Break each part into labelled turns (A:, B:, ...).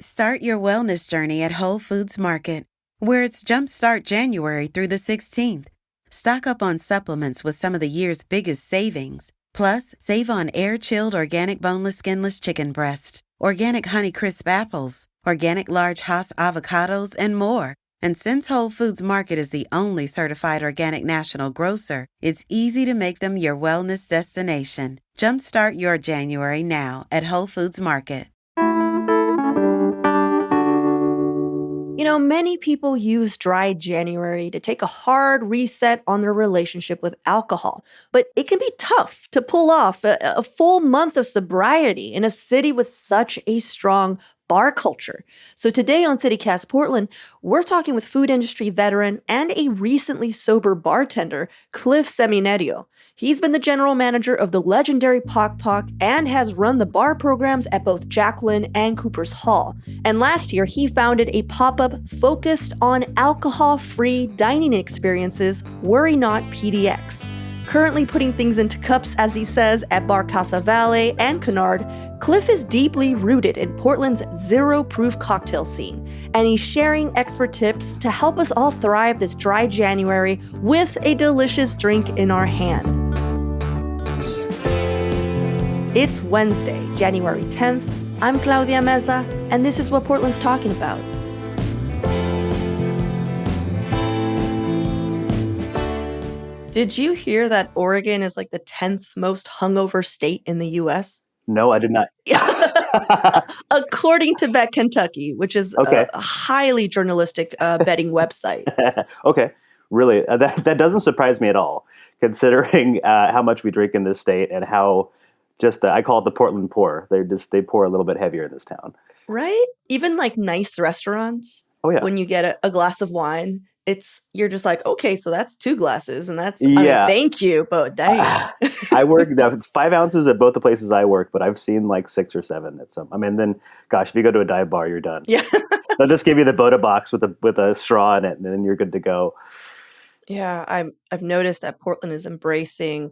A: Start your wellness journey at Whole Foods Market, where it's Jumpstart January through the 16th. Stock up on supplements with some of the year's biggest savings. Plus, save on air-chilled organic boneless skinless chicken breasts, organic Honeycrisp apples, organic large Hass avocados, and more. And since Whole Foods Market is the only certified organic national grocer, it's easy to make them your wellness destination. Jumpstart your January now at Whole Foods Market.
B: Many people use dry January to take a hard reset on their relationship with alcohol, but it can be tough to pull off a full month of sobriety in a city with such a strong bar culture. So today on CityCast Portland, we're talking with food industry veteran and a recently sober bartender, Cliff Seminerio. He's been the general manager of the legendary Pock Pock and has run the bar programs at both Jacqueline and Cooper's Hall. And last year, he founded a pop-up focused on alcohol-free dining experiences, Worry Not PDX. Currently putting things into cups, as he says, at Bar Casa Valle and Canard, Cliff is deeply rooted in Portland's zero-proof cocktail scene, and he's sharing expert tips to help us all thrive this dry January with a delicious drink in our hand. It's Wednesday, January 10th. I'm Claudia Meza, and this is what Portland's talking about. Did you hear that Oregon is like the 10th most hungover state in the U.S.?
C: No, I did not.
B: According to Bet Kentucky, which is a highly journalistic betting website.
C: Okay, really? That doesn't surprise me at all, considering how much we drink in this state and how just I call it the Portland pour. They pour a little bit heavier in this town,
B: right? Even like nice restaurants.
C: Oh yeah,
B: when you get a glass of wine, you're just like, okay, so that's 2 glasses, and that's thank you, but dang.
C: I work now. It's 5 ounces at both the places I work, but I've seen like 6 or 7 at some. I mean, then gosh, if you go to a dive bar, you're done.
B: Yeah,
C: they'll just give you the Boda box with a straw in it, and then you're good to go.
B: Yeah, I've noticed that Portland is embracing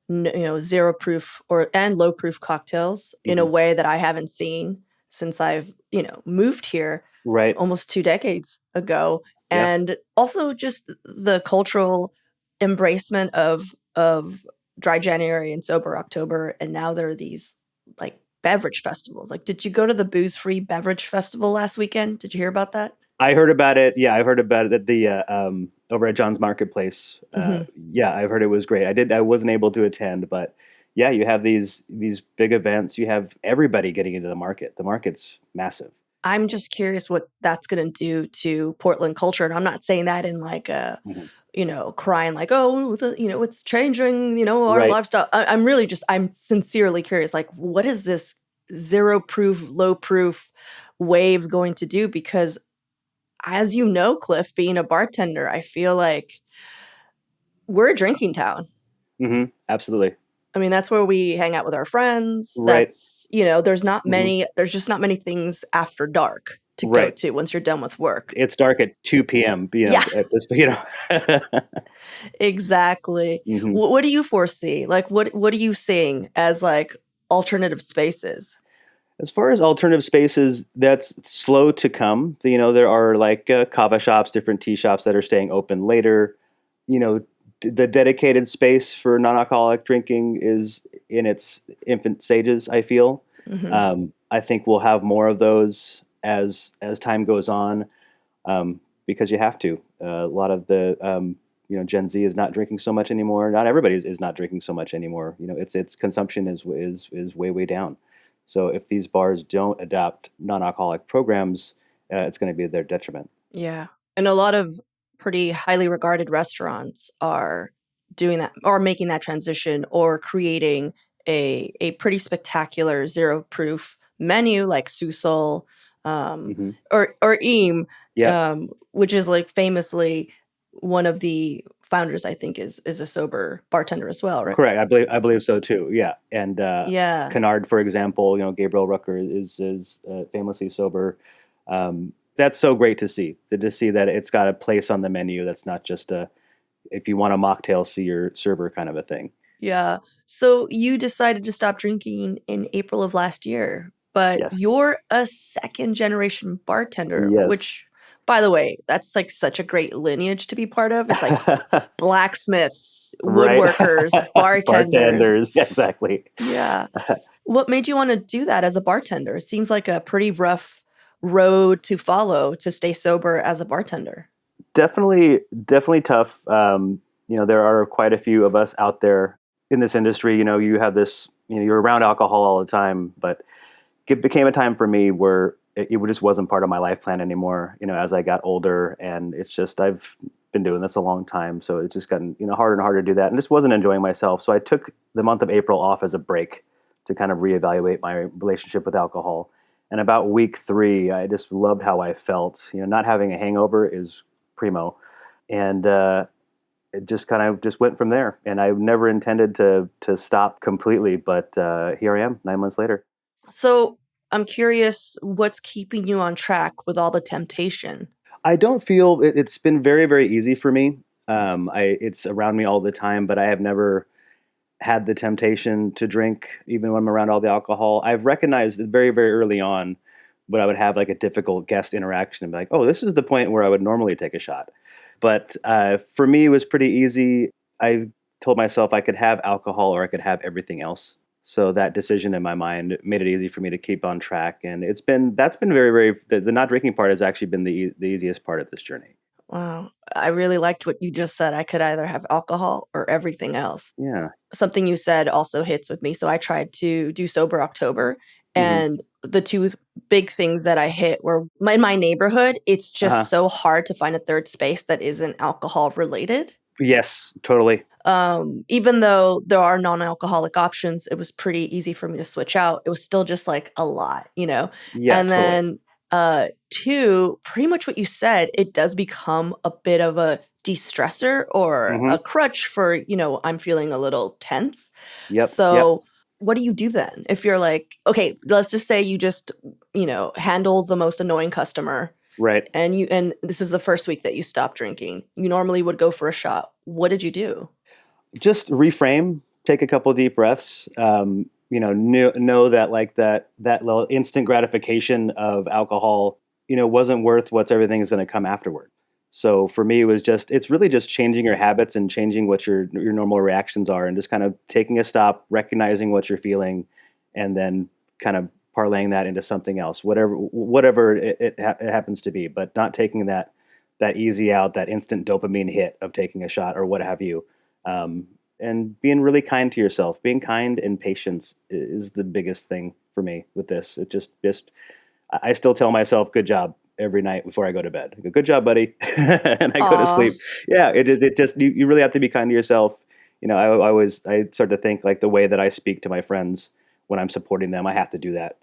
B: zero proof and low proof cocktails in a way that I haven't seen since I've moved here,
C: right,
B: almost 2 decades ago. And also just the cultural embracement of dry January and sober October. And now there are these like beverage festivals. Like, did you go to the booze-free beverage festival last weekend? Did you hear about that?
C: I heard about it. Yeah, I've heard about it at the over at John's Marketplace. Yeah, I've heard it was great. I wasn't able to attend, but yeah, you have these big events. You have everybody getting into the market. The market's massive.
B: I'm just curious what that's going to do to Portland culture. And I'm not saying that in like a, crying like, oh, it's changing, our lifestyle. I'm sincerely curious. Like, what is this zero proof, low proof wave going to do? Because as you know, Cliff, being a bartender, I feel like we're a drinking town.
C: Mm-hmm. Absolutely.
B: I mean, that's where we hang out with our friends.
C: Right.
B: That's, there's just not many things after dark to go to once you're done with work.
C: It's dark at 2 p.m. At this,
B: Exactly.
C: Mm-hmm.
B: What do you foresee? Like, what are you seeing as like alternative spaces?
C: As far as alternative spaces, that's slow to come. There are like kava shops, different tea shops that are staying open later. The dedicated space for non-alcoholic drinking is in its infant stages, I feel. Mm-hmm. I think we'll have more of those as time goes on, because you have to. A lot of the Gen Z is not drinking so much anymore. Not everybody is not drinking so much anymore. Its consumption is way down. So if these bars don't adopt non-alcoholic programs, it's going to be their detriment.
B: Yeah, and a lot of pretty highly regarded restaurants are doing that or making that transition or creating a pretty spectacular zero proof menu like Susol or Eam, which is like famously one of the founders, I think, is a sober bartender as well, right?
C: Correct. I believe so too. Yeah, and Canard, for example, Gabriel Rucker is famously sober. That's so great to see that it's got a place on the menu. That's not just if you want a mocktail, see your server kind of a thing.
B: Yeah. So you decided to stop drinking in April of last year. but
C: Yes.
B: you're a second generation bartender,
C: Yes.
B: which, by the way, that's like such a great lineage to be part of. It's like blacksmiths,
C: Right.
B: woodworkers, bartenders.
C: Bartenders. Yeah, exactly.
B: Yeah. What made you want to do that as a bartender? It seems like a pretty rough road to follow to stay sober as a bartender.
C: Definitely tough. There are quite a few of us out there in this industry. You have this, you're around alcohol all the time, but it became a time for me where it just wasn't part of my life plan anymore. As I got older, and it's just I've been doing this a long time, so it's just gotten harder and harder to do that, and just wasn't enjoying myself. So I took the month of April off as a break to kind of reevaluate my relationship with alcohol. And about week 3, I just loved how I felt. Not having a hangover is primo, and it just kind of just went from there. And I never intended to stop completely, but here I am 9 months later.
B: So I'm curious what's keeping you on track with all the temptation?
C: I don't feel it's been very, very easy for me. It's around me all the time, but I have never had the temptation to drink, even when I'm around all the alcohol. I've recognized it very, very early on when I would have like a difficult guest interaction and be like, oh, this is the point where I would normally take a shot. But for me, it was pretty easy. I told myself I could have alcohol or I could have everything else. So that decision in my mind made it easy for me to keep on track, and that's been very, very. The not drinking part has actually been the easiest part of this journey.
B: Wow. I really liked what you just said. I could either have alcohol or everything else.
C: Yeah.
B: Something you said also hits with me. So I tried to do sober October,
C: Hmm.
B: and the two big things that I hit were in my neighborhood, it's
C: Uh
B: just
C: huh.
B: so hard to find a third space that isn't alcohol related.
C: Yes. Totally.
B: Even though there are non-alcoholic options, it was pretty easy for me to switch out. It was still just like a lot, you know?
C: Yeah.
B: And
C: Totally.
B: then two, pretty much what you said, it does become a bit of a de-stressor or
C: Hmm.
B: a crutch for, I'm feeling a little tense.
C: Yep. Yep.
B: So what do you do then? If you're like, okay, let's just say you just, handle the most annoying customer
C: Right.
B: and this is the first week that you stopped drinking. You normally would go for a shot. What did you do?
C: Just reframe, take a couple deep breaths. Know that like that little instant gratification of alcohol, wasn't worth what's everything is going to come afterward. So for me, it's really just changing your habits and changing what your normal reactions are, and just kind of taking a stop, recognizing what you're feeling, and then kind of parlaying that into something else, whatever it happens to be, but not taking that easy out, that instant dopamine hit of taking a shot or what have you. um, and being really kind to yourself. Being kind and patience is the biggest thing for me with this. It just I still tell myself "good job" every night before I go to bed. I go, "Good job, buddy," and I go to
B: Aw.
C: sleep. Yeah, it just you really have to be kind to yourself. I start to think like the way that I speak to my friends when I'm supporting them. I have to do that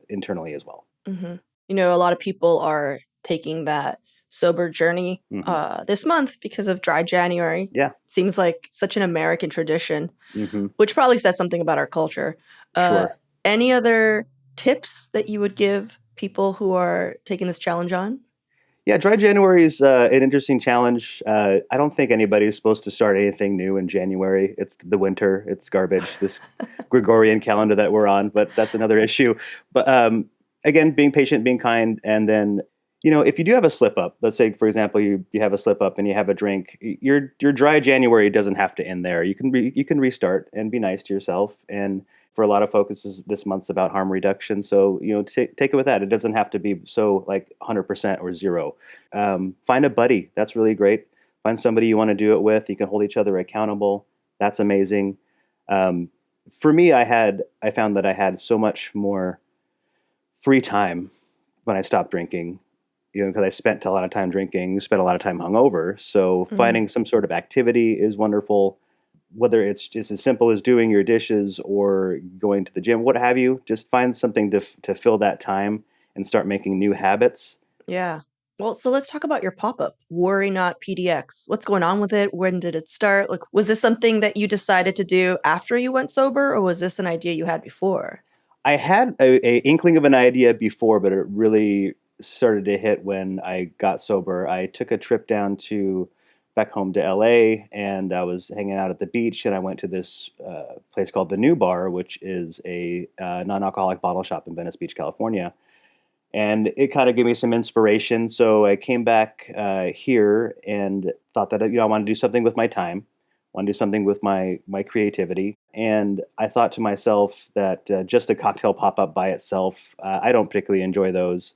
C: internally as well.
B: Mhm. A lot of people are taking that sober journey
C: Hmm.
B: this month because of dry January.
C: Yeah.
B: Seems like such an American tradition,
C: Hmm.
B: which probably says something about our culture. Uh,
C: Sure.
B: any other tips that you would give people who are taking this challenge on?
C: Yeah, dry January is an interesting challenge. I don't think anybody's supposed to start anything new in January. It's the winter. It's garbage. This Gregorian calendar that we're on, but that's another issue. But again, being patient, being kind, and then if you do have a slip up, let's say for example you have a slip up and you have a drink, your dry January doesn't have to end there. You can restart and be nice to yourself. And for a lot of folks, this month's about harm reduction. So take it with that. It doesn't have to be so like 100% or zero. Find a buddy. That's really great. Find somebody you want to do it with. You can hold each other accountable. That's amazing. Um, for me, I found that I had so much more free time when I stopped drinking. Because I spent a lot of time drinking, spent a lot of time hungover. So
B: Mhm.
C: finding some sort of activity is wonderful, whether it's just as simple as doing your dishes or going to the gym, what have you. Just find something to fill that time and start making new habits.
B: Yeah. Well, so let's talk about your pop-up, Worry Not PDX. What's going on with it? When did it start? Like, was this something that you decided to do after you went sober, or was this an idea you had before?
C: I had a inkling of an idea before, but it really started to hit when I got sober. I took a trip down to back home to LA, and I was hanging out at the beach, and I went to this place called the New Bar, which is a non-alcoholic bottle shop in Venice Beach, California, and it kind of gave me some inspiration. So I came back here and thought that I want to do something with my time, want to do something with my creativity, and I thought to myself that just a cocktail pop up by itself, I don't particularly enjoy those.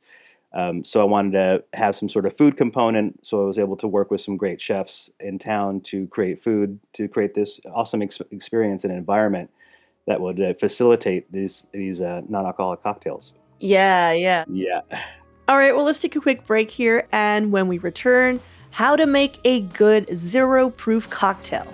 C: So I wanted to have some sort of food component. So I was able to work with some great chefs in town to create food, to create this awesome experience and environment that would facilitate these non-alcoholic cocktails.
B: Yeah, yeah.
C: Yeah.
B: All right, well, let's take a quick break here. And when we return, how to make a good zero proof cocktail.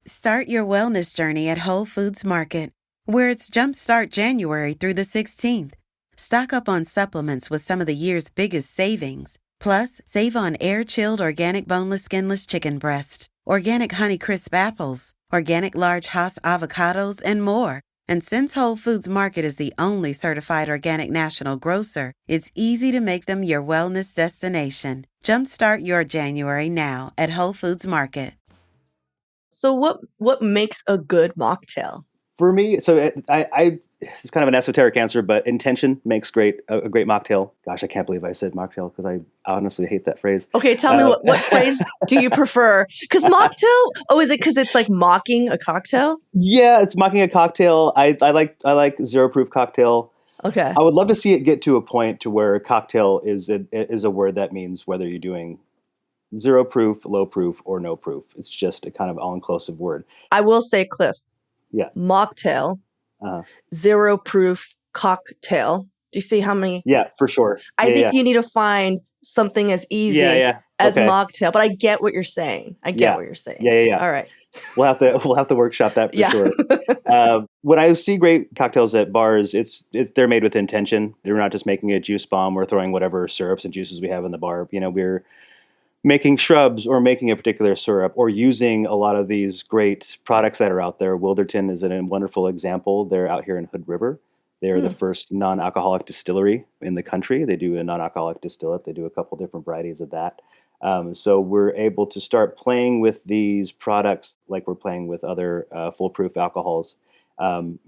A: Start your wellness journey at Whole Foods Market, where it's Jumpstart January through the 16th. Stock up on supplements with some of the year's biggest savings. Plus, save on air-chilled organic boneless skinless chicken breasts, organic Honeycrisp apples, organic large Hass avocados, and more. And since Whole Foods Market is the only certified organic national grocer, it's easy to make them your wellness destination. Jumpstart your January now at Whole Foods Market.
B: So what makes a good mocktail?
C: For me, so it's kind of an esoteric answer, but intention makes a great mocktail. Gosh, I can't believe I said mocktail because I honestly hate that phrase.
B: Okay, tell me what phrase do you prefer? Because mocktail, is it because it's like mocking a cocktail?
C: Yeah, it's mocking a cocktail. I like zero proof cocktail.
B: Okay.
C: I would love to see it get to a point to where cocktail is a word that means whether you're doing zero proof, low proof, or no proof. It's just a kind of all-inclusive word.
B: I will say, Cliff,
C: Yeah.
B: mocktail,
C: Uh-huh.
B: zero proof cocktail. Do you see how many?
C: Yeah, for sure.
B: I think you need to find something as easy
C: Yeah.
B: as
C: Okay.
B: mocktail, but I get what you're saying.
C: Yeah. Yeah.
B: All right.
C: We'll have to workshop that for sure. When I see great cocktails at bars, they're made with intention. They're not just making a juice bomb or throwing whatever syrups and juices we have in the bar. We're making shrubs or making a particular syrup or using a lot of these great products that are out there. Wilderton is a wonderful example. They're out here in Hood River. They're the first non-alcoholic distillery in the country. They do a non-alcoholic distillate. They do a couple different varieties of that. So we're able to start playing with these products like we're playing with other foolproof alcohols, and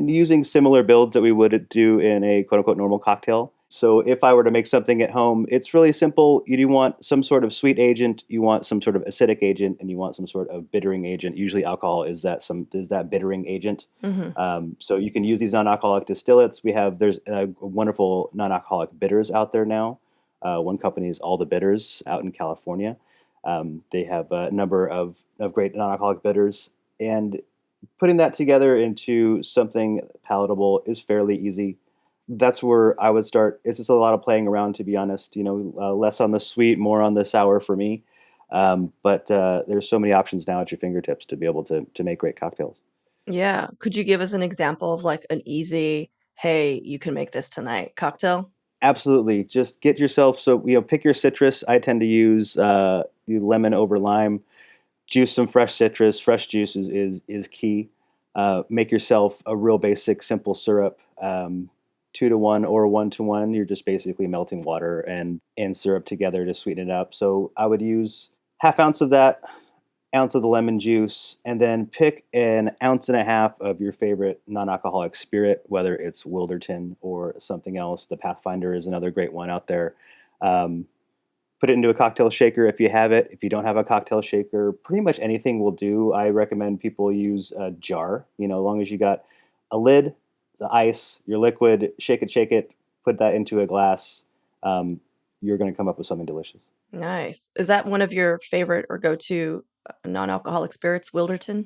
C: using similar builds that we would do in a quote unquote normal cocktail. So if I were to make something at home, it's really simple. You do want some sort of sweet agent, you want some sort of acidic agent, and you want some sort of bittering agent. Usually alcohol is that bittering agent. So you can use these non-alcoholic distillates. There's wonderful non-alcoholic bitters out there now. One company is All the Bitters out in California. They have a number of great non-alcoholic bitters, and putting that together into something palatable is fairly easy. That's where I would start. It's just a lot of playing around, to be honest. Less on the sweet, more on the sour for me. But there's so many options now at your fingertips to be able to make great cocktails.
B: Yeah. Could you give us an example of like an easy, hey, you can make this tonight cocktail?
C: Absolutely. Just get yourself pick your citrus. I tend to use lemon over lime. Juice some fresh citrus. Fresh juice is key. Make yourself a real basic, simple syrup. 2 to 1 or 1 to 1. You're just basically melting water and syrup together to sweeten it up. So I would use half ounce of that, ounce of the lemon juice, and then pick an ounce and a half of your favorite non-alcoholic spirit, whether it's Wilderton or something else. The Pathfinder is another great one out there. Um, Put it into a cocktail shaker if you have it. If you don't have a cocktail shaker, pretty much anything will do. I recommend people use a jar. As long as you got a lid, the ice, your liquid, shake it, put that into a glass. You're going to come up with something delicious.
B: Nice. Is that one of your favorite or go-to non-alcoholic spirits, Wilderton?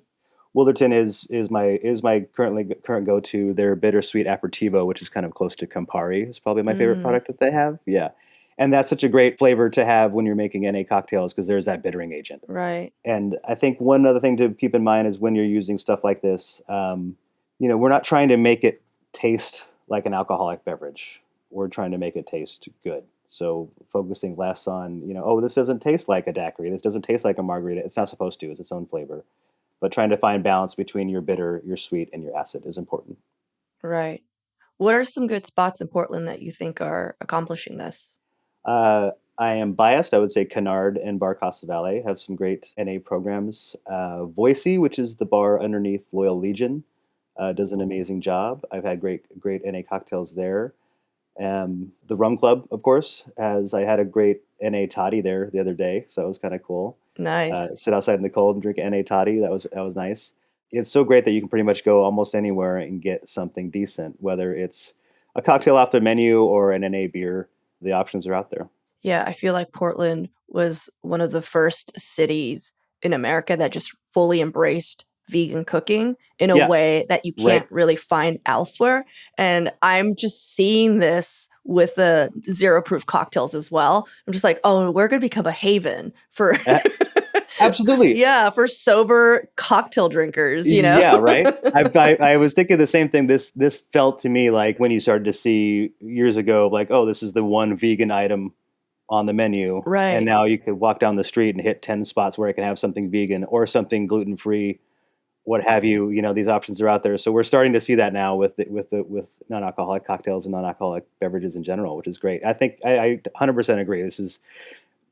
C: Wilderton is my current go to. Their bittersweet aperitivo, which is kind of close to Campari, is probably my favorite
B: Mm,
C: product that they have. Yeah, and that's such a great flavor to have when you're making NA cocktails because there's that bittering agent.
B: right.
C: And I think one other thing to keep in mind is when you're using stuff like this, we're not trying to make it taste like an alcoholic beverage. We're trying to make it taste good. So focusing less on, this doesn't taste like a daiquiri. This doesn't taste like a margarita. It's not supposed to. It's its own flavor. But trying to find balance between your bitter, your sweet, and your acid is important.
B: Right. What are some good spots in Portland that you think are accomplishing this?
C: I am biased. I would say Kennard and Bar Costa Valley have some great NA programs. Voicey, which is the bar underneath Loyal Legion, does an amazing job. I've had great NA cocktails there. The Rum Club, of course, as I had a great NA toddy there the other day, so that was kind of cool.
B: Nice.
C: Sit outside in the cold and drink NA toddy. That was nice. It's so great that you can pretty much go almost anywhere and get something decent, whether it's a cocktail off the menu or an NA beer. The options are out there.
B: Yeah, I feel like Portland was one of the first cities in America that just fully embraced vegan cooking in a
C: Yeah,
B: way that you
C: right.
B: can't really find elsewhere. And I'm just seeing this with the zero proof cocktails as well. I'm just like, oh, we're going to become a haven for,
C: A- Absolutely.
B: yeah, for sober cocktail drinkers, you know?
C: Yeah, right. I was thinking the same thing. This felt to me like when you started to see years ago, like, oh, this is the one vegan item on the menu, and
B: Right.
C: now you could walk down the street and hit 10 spots where I can have something vegan or something gluten free, what have you. You know, these options are out there, so we're starting to see that now with non-alcoholic cocktails and non-alcoholic beverages in general, which is great. I think I 100% agree. This is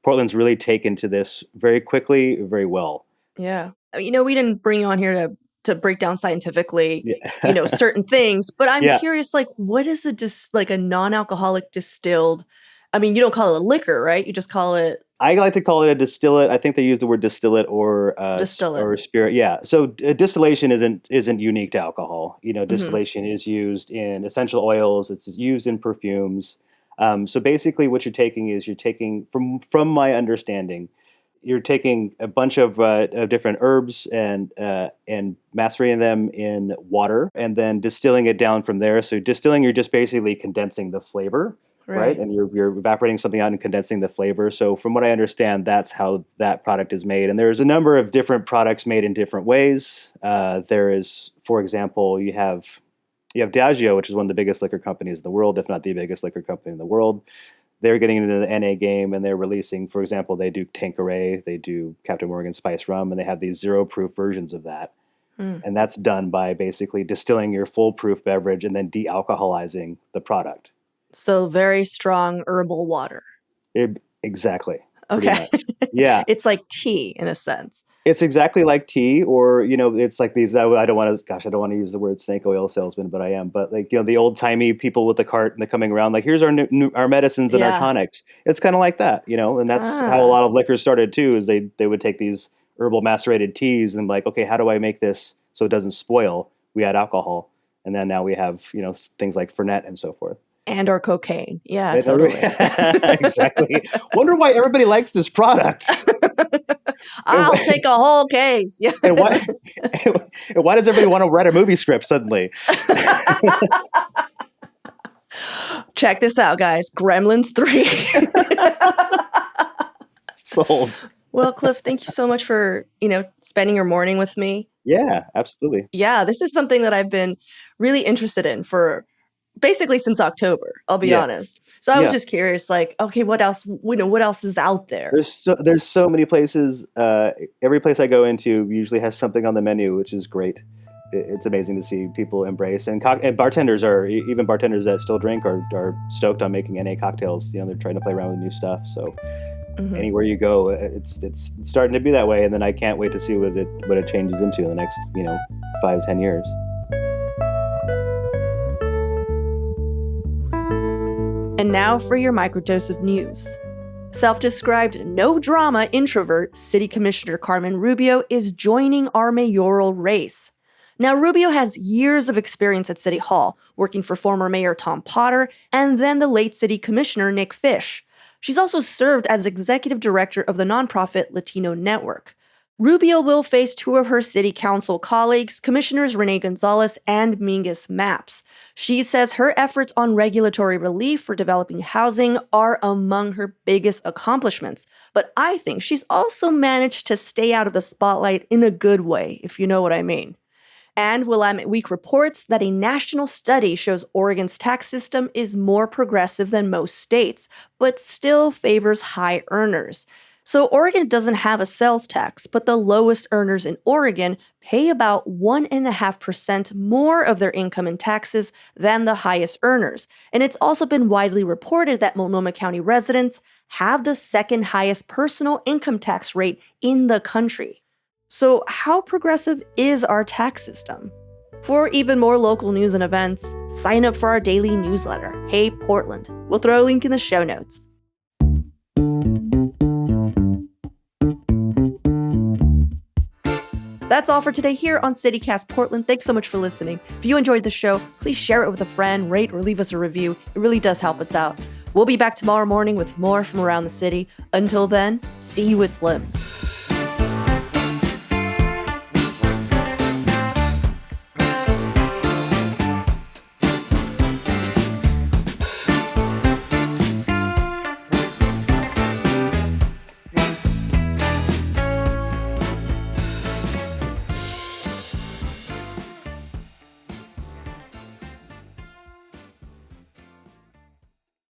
C: Portland's really taken to this very quickly, very well.
B: Yeah. We didn't bring you on here to break down scientifically,
C: Yeah.
B: certain things, but I'm
C: Yeah.
B: curious, like, what is like a non-alcoholic distilled? I mean, you don't call it a liquor, right? You just call it
C: I like to call it a distillate. I think they use the word distillate
B: distillate.
C: or spirit. Yeah. So distillation isn't unique to alcohol. You know,
B: Hmm.
C: distillation is used in essential oils. It's used in perfumes. So basically, what you're taking from my understanding, you're taking a bunch of different herbs and macerating them in water, and then distilling it down from there. So distilling, you're just basically condensing the flavor, right?
B: Right.
C: And you're evaporating something out and condensing the flavor. So from what I understand, that's how that product is made. And there's a number of different products made in different ways. There is, for example, you have Diageo, which is one of the biggest liquor companies in the world, if not the biggest liquor company in the world. They're getting into the NA game, and they're releasing, for example, they do Tanqueray, they do Captain Morgan Spice Rum, and they have these zero proof versions of that.
B: Mm.
C: And that's done by basically distilling your full proof beverage and then de-alcoholizing the product.
B: So very strong herbal water.
C: Exactly, pretty
B: Okay.
C: much. Yeah,
B: It's like tea in a sense.
C: it's exactly like tea, or it's like these. I don't want to. Gosh, I don't want to use the word snake oil salesman, but I am. But like the old timey people with the cart and they're coming around like, here's our medicines and our
B: Yeah.
C: tonics. It's kind of like that, and that's how a
B: Ah.
C: lot of liquors started too. Is they would take these herbal macerated teas and like, okay, how do I make this so it doesn't spoil? We add alcohol, and then now we have things like Fernet and so forth.
B: And or cocaine. Yeah,
C: Right?
B: totally.
C: Exactly. Wonder why everybody likes this product. And
B: I'll take a whole case. Yeah.
C: and why and why does everybody want to write a movie script suddenly?
B: Check this out, guys. Gremlins 3.
C: Sold.
B: Well, Cliff, thank you so much for, spending your morning with me.
C: Yeah, absolutely.
B: Yeah, this is something that I've been really interested in for basically since October, I'll be
C: Yeah,
B: honest. So I was
C: yeah.
B: just curious, like, okay, what else is out there?
C: There's so many places. Every place I go into usually has something on the menu, which is great. It's amazing to see people embrace, and bartenders even bartenders that still drink are stoked on making NA cocktails. They're trying to play around with new stuff. So
B: Mhm.
C: anywhere you go, it's starting to be that way, and then I can't wait to see what it changes into in the next 5-10 years.
B: And now for your microdose of news. Self-described no-drama introvert, City Commissioner Carmen Rubio is joining our mayoral race. Now, Rubio has years of experience at City Hall, working for former Mayor Tom Potter and then the late City Commissioner Nick Fish. She's also served as executive director of the nonprofit Latino Network. Rubio will face two of her city council colleagues, Commissioners Renee Gonzalez and Mingus Maps. She says her efforts on regulatory relief for developing housing are among her biggest accomplishments. But I think she's also managed to stay out of the spotlight in a good way, if you know what I mean. And Willamette Week reports that a national study shows Oregon's tax system is more progressive than most states, but still favors high earners. So Oregon doesn't have a sales tax, but the lowest earners in Oregon pay about 1.5% more of their income in taxes than the highest earners. And it's also been widely reported that Multnomah County residents have the second highest personal income tax rate in the country. So how progressive is our tax system? For even more local news and events, sign up for our daily newsletter, Hey Portland. We'll throw a link in the show notes. That's all for today here on CityCast Portland. Thanks so much for listening. If you enjoyed the show, please share it with a friend, rate or leave us a review. It really does help us out. We'll be back tomorrow morning with more from around the city. Until then, see you at Slim.